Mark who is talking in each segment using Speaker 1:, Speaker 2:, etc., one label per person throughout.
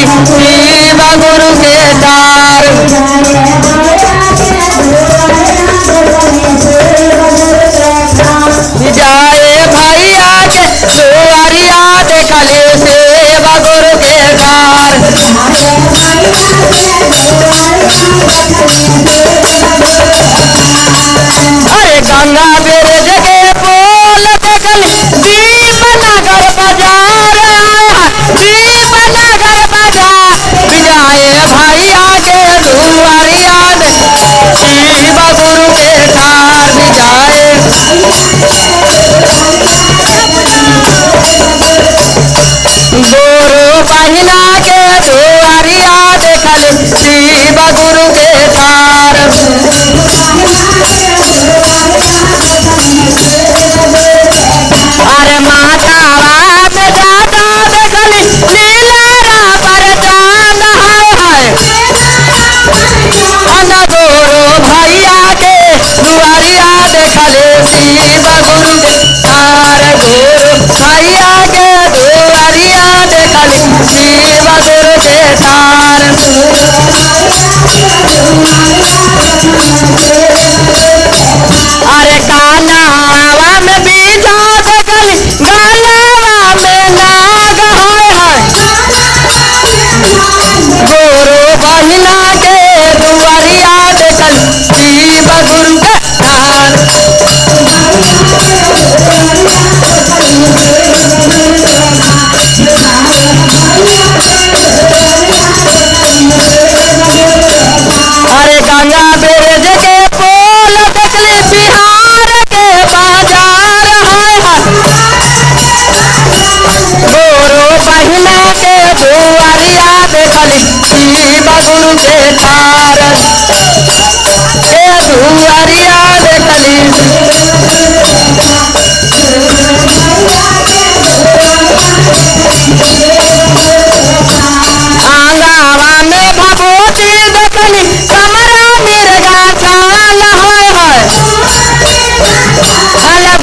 Speaker 1: शिव गुरु के तार। जाए भाई आगे दुआरिया देखले शिव गुरु के तार। अरे गंगा ब्रिज के पुल देखली दीपनगर बाजार, दीपनगर बाजार। जाए भाई आगे दुआरिया शिव गुरु के तार। जाए गुरु बहिना के दुआरिया देखले शिव गुरु के तार। अरे मातावा में जाता देखली लीला पर चांद है। गुरु भैया के दुआरिया देखले शिव गुरु के तार। गुरु भैया के दुआरिया देखली शिव गुरु के तार। अरे कानावा में बीजा देखली गलवा में नाग है। गुरु बहिना के दुआरिया देखली शिव गुरु के तार। अरे गंगा ब्रिज के पुल देखली बिहार के बाजार है। गुरु बहिना के दुआरिया देखली शिव गुरु के तार। दुआरिया देखली आंगावा में भगवती देखली कमरा मिर्गा चाल है।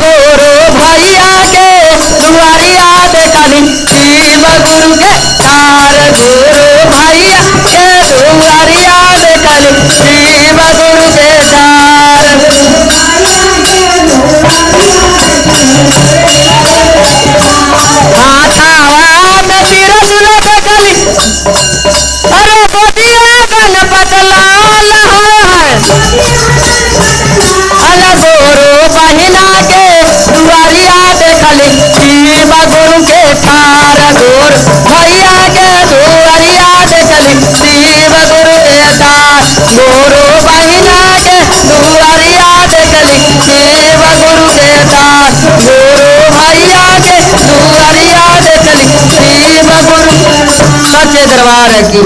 Speaker 1: गुरु भैया के दुआरिया देखली शिव गुरु के तार। गुरु भैया के दुआरिया देखली शिव गुरु के तार। माथावा में त्रिशूल देखली अरे गोदिया गणपत लाल है। गुरु बहिना के दुआरिया देखली शिव गुरु के तार। गुरु भैया के दुआरिया देखली शिव गुरु के तार। गुरु बहिना के दुआरिया देखली शिव गुरु के तार। गुरु भैया के दुआरिया देखली शिव गुरु। सच्चे दरबार की